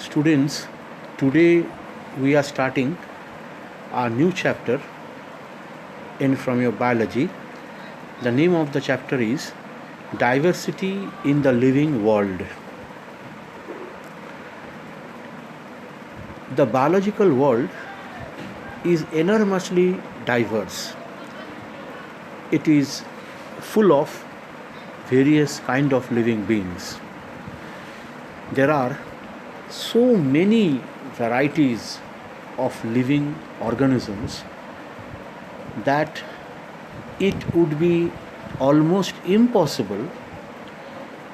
Students, today we are starting a new chapter in from your biology. The name of the chapter is Diversity in the Living World. The biological world is enormously diverse. It is full of various kind of living beings. There are so many varieties of living organisms that it would be almost impossible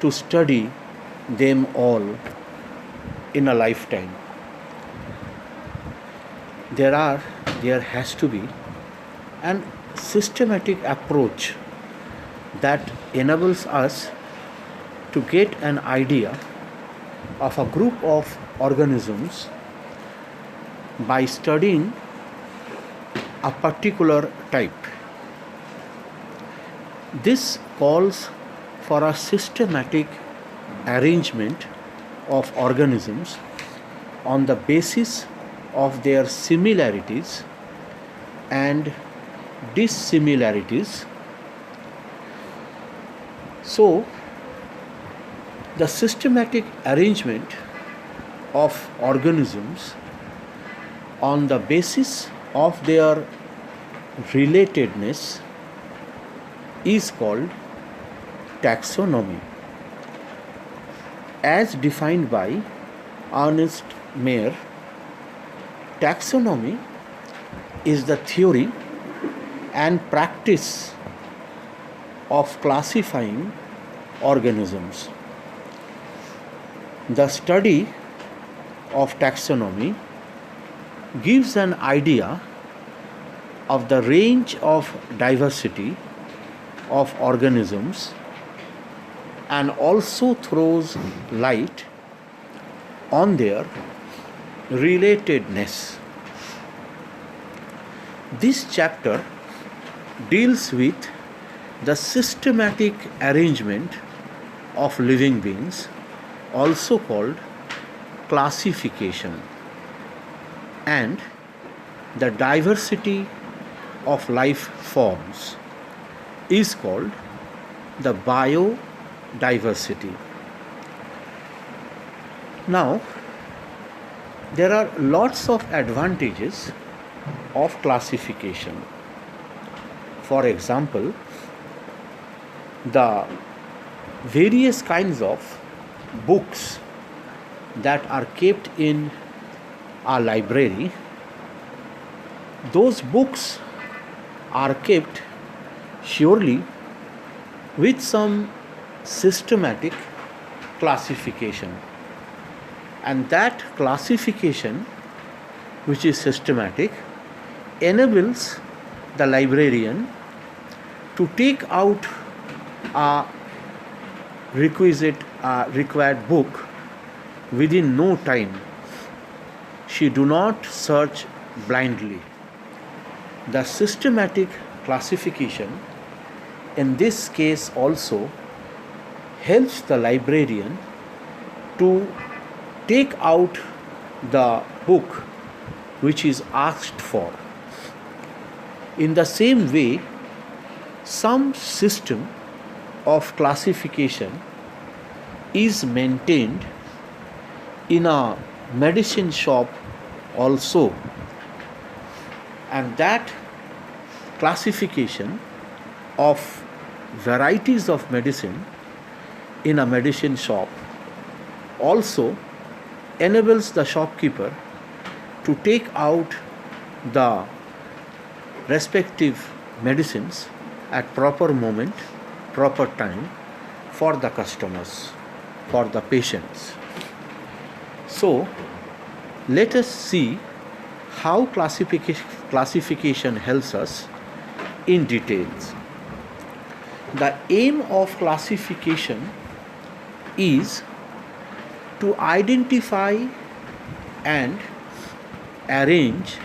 to study them all in a lifetime. There has to be an systematic approach that enables us to get an idea of a group of organisms by studying a particular type. This calls for a systematic arrangement of organisms on the basis of their similarities and dissimilarities. So, the systematic arrangement of organisms on the basis of their relatedness is called taxonomy. As defined by Ernst Mayr, taxonomy is the theory and practice of classifying organisms. The study of taxonomy gives an idea of the range of diversity of organisms and also throws light on their relatedness. This chapter deals with the systematic arrangement of living beings, also called classification, and the diversity of life forms is called the biodiversity. Now, there are lots of advantages of classification. For example, the various kinds of books that are kept in a library, those books are kept surely with some systematic classification, and that classification, which is systematic, enables the librarian to take out a required book within no time. She do not search blindly. The systematic classification in this case also helps the librarian to take out the book which is asked for. In the same way, some system of classification is maintained in a medicine shop also, and that classification of varieties of medicine in a medicine shop also enables the shopkeeper to take out the respective medicines at proper moment, proper time for the customers, for the patients. So, let us see how classification helps us in details. The aim of classification is to identify and arrange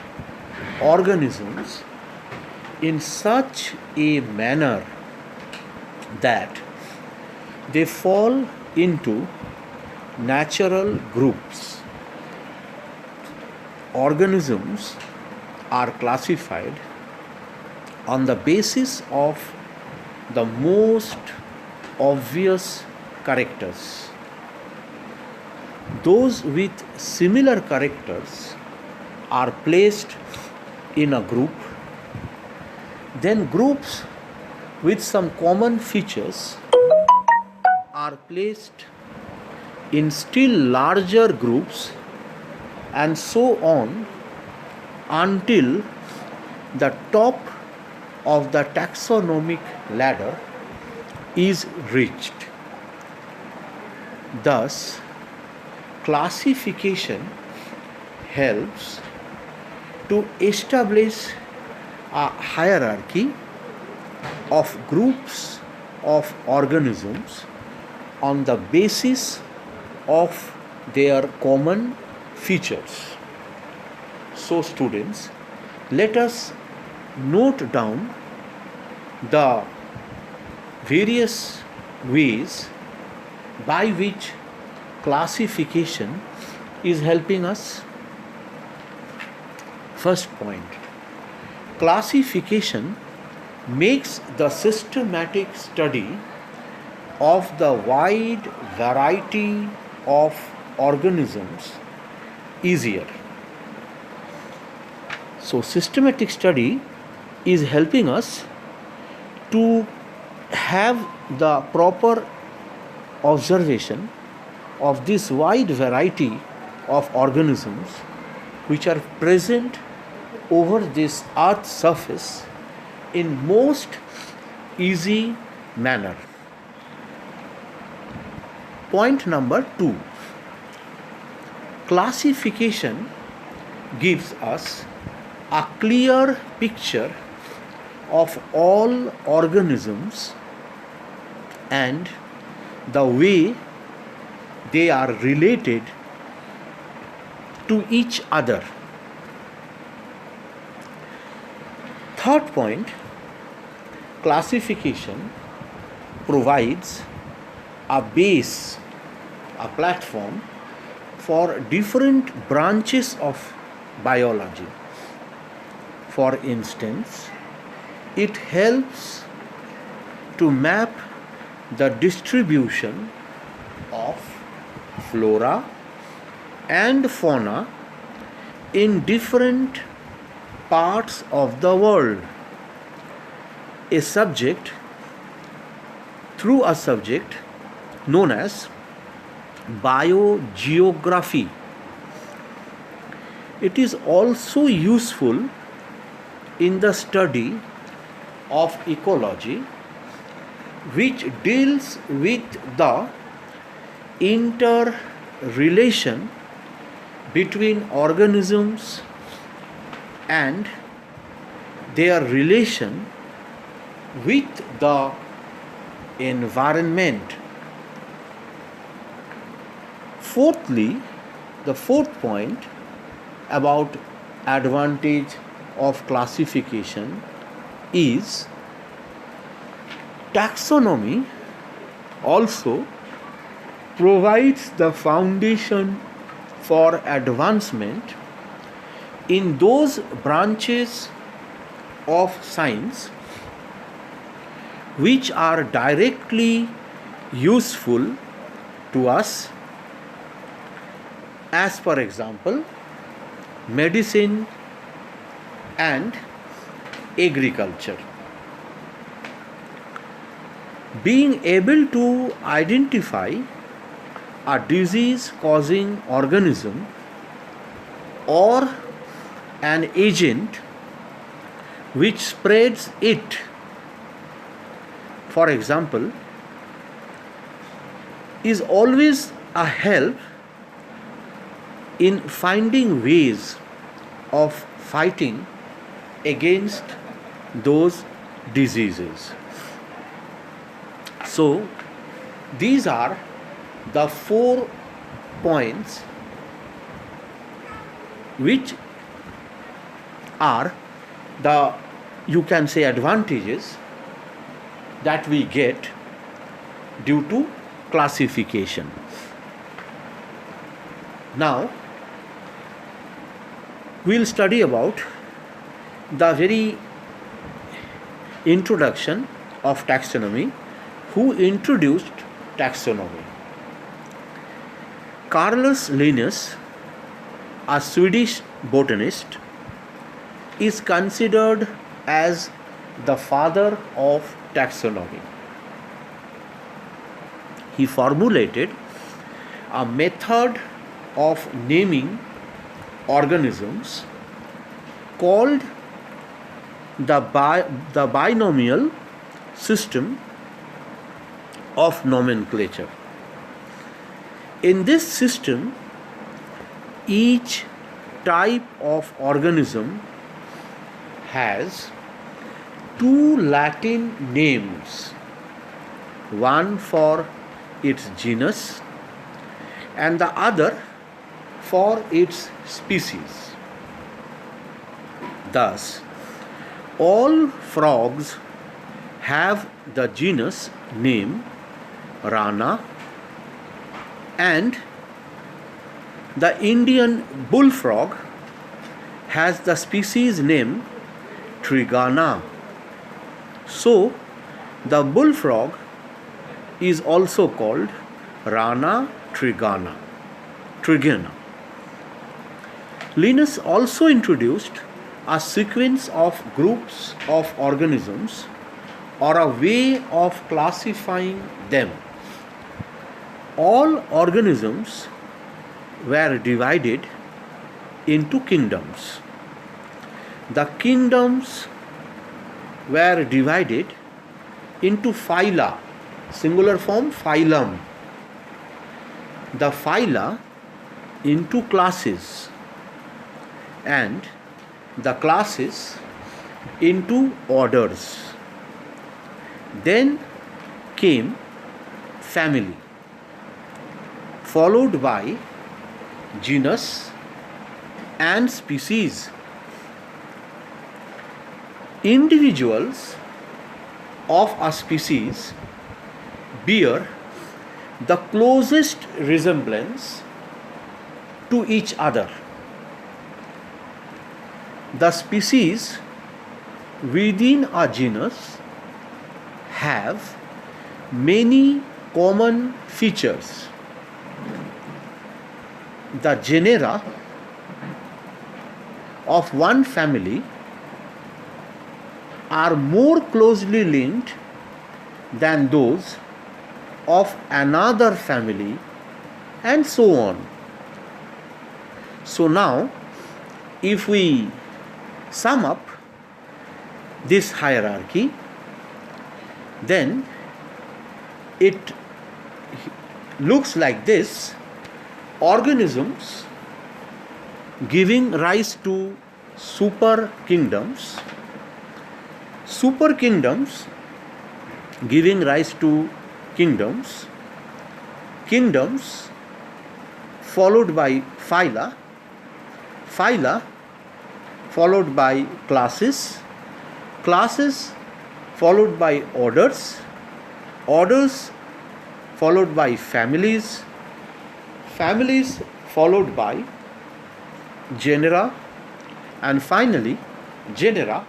organisms in such a manner that they fall into natural groups. organisms are classified on the basis of the most obvious characters. Those with similar characters are placed in a group. Then groups with some common features are placed in still larger groups, and so on until the top of the taxonomic ladder is reached. Thus, classification helps to establish a hierarchy of groups of organisms on the basis of their common features. So, students, let us note down the various ways by which classification is helping us. First point, classification makes the systematic study of the wide variety of organisms easier. So, systematic study is helping us to have the proper observation of this wide variety of organisms which are present over this earth surface in most easy manner. Point number 2, classification gives us a clear picture of all organisms and the way they are related to each other. Third point, classification provides a base, a platform for different branches of biology. For instance, it helps to map the distribution of flora and fauna in different parts of the world. A subject known as biogeography. It is also useful in the study of ecology, which deals with the interrelation between organisms and their relation with the environment. Fourthly, the fourth point about advantage of classification is taxonomy also provides the foundation for advancement in those branches of science which are directly useful to us, as for example medicine and agriculture. Being able to identify a disease causing organism or an agent which spreads it, for example, is always a help in finding ways of fighting against those diseases. So, these are the 4 points which are the, you can say, advantages that we get due to classification. Now, we'll study about the very introduction of taxonomy. Who introduced taxonomy? Carolus Linnaeus, a Swedish botanist, is considered as the father of taxonomy. He formulated a method of naming organisms called the binomial system of nomenclature. In this system, each type of organism has two Latin names, one for its genus and the other for its species. Thus, all frogs have the genus name Rana, and the Indian bullfrog has the species name Trigana. So, the bullfrog is also called Rana trigana. Linnaeus also introduced a sequence of groups of organisms or a way of classifying them. All organisms were divided into kingdoms. The kingdoms were divided into phyla, singular form phylum. The phyla into classes, and the classes into orders. Then came family, followed by genus and species. Individuals of a species bear the closest resemblance to each other. The species within a genus have many common features. The genera of one family are more closely linked than those of another family, and so on. So now, if we sum up this hierarchy, then it looks like this: organisms giving rise to super kingdoms, giving rise to kingdoms, kingdoms followed by phyla, phyla followed by classes, classes followed by orders, orders followed by families, families followed by genera, and finally genera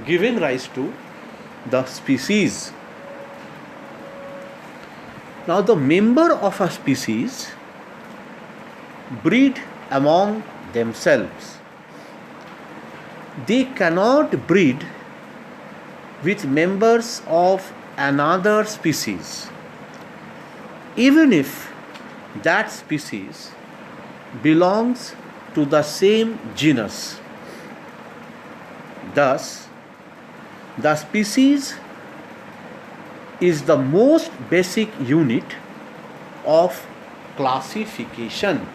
giving rise to the species. Now, the member of a species breed among themselves. They cannot breed with members of another species, even if that species belongs to the same genus. Thus, the species is the most basic unit of classification.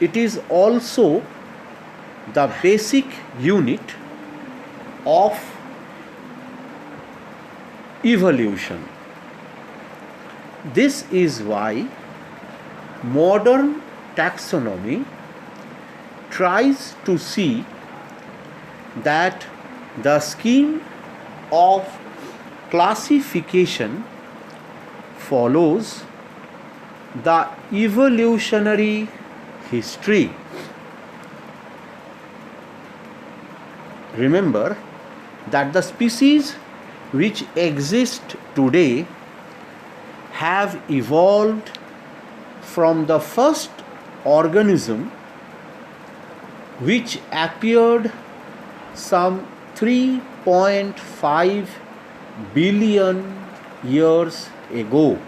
It is also the basic unit of evolution. This is why modern taxonomy tries to see that the scheme of classification follows the evolutionary history. remember that the species which exist today have evolved from the first organism which appeared some 3.5 billion years ago,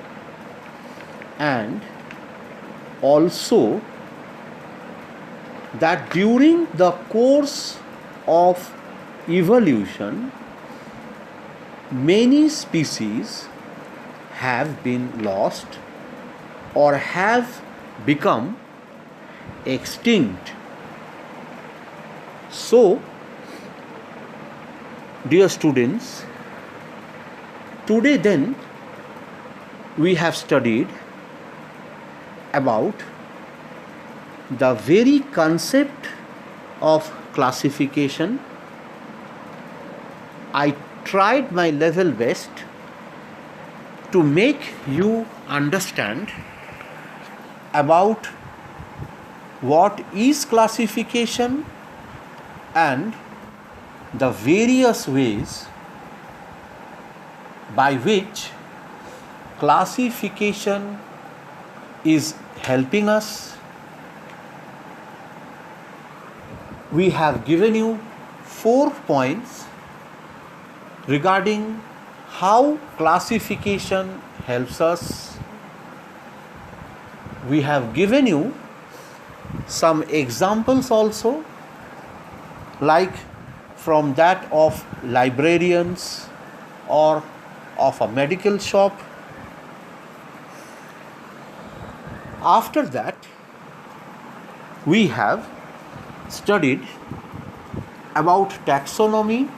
and also that during the course of evolution many species have been lost or have become extinct. So, dear students, today then we have studied about the very concept of classification. I tried my level best to make you understand about what is classification and the various ways by which classification is helping us. We have given you 4 points regarding how classification helps us. We have given you some examples also, like from that of librarians or of a medical shop. After that, we have studied about taxonomy,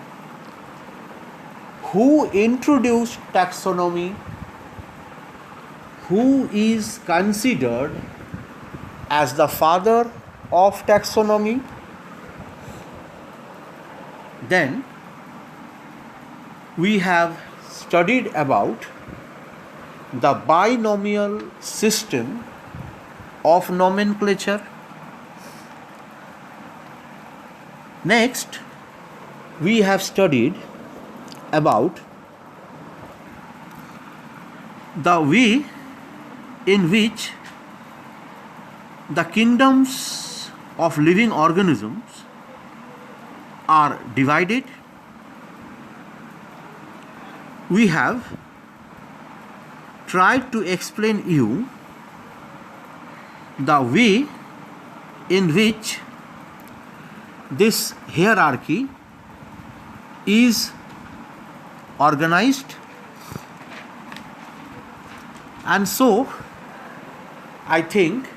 who introduced taxonomy, who is considered as the father of taxonomy. Then we have studied about the binomial system of nomenclature. Next, we have studied about the way in which the kingdoms of living organisms are divided. We have tried to explain you the way in which this hierarchy is organized, and so I think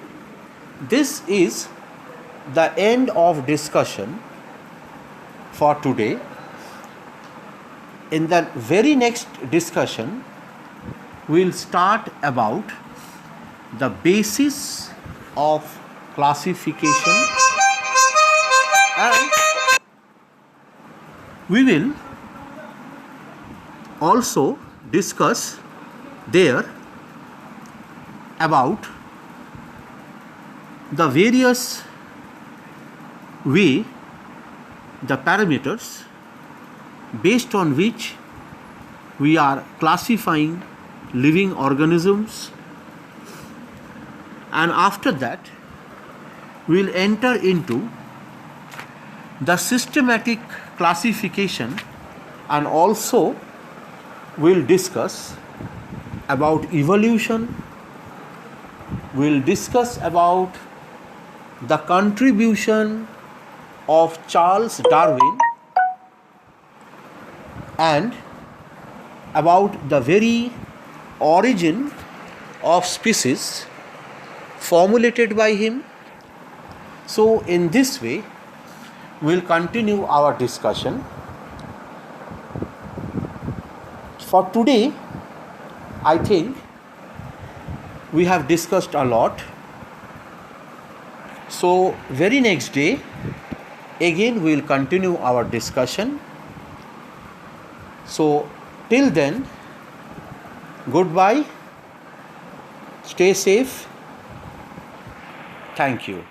this is the end of discussion for today. In the very next discussion, we will start about the basis of classification, and we will also discuss there about the various way, the parameters based on which we are classifying living organisms, and after that we will enter into the systematic classification, and also we will discuss about evolution. We will discuss about the contribution of Charles Darwin and about the very origin of species formulated by him. So in this way we will continue our discussion. For today, I think we have discussed a lot. So very next day again we will continue our discussion. So till then, goodbye, stay safe, thank you.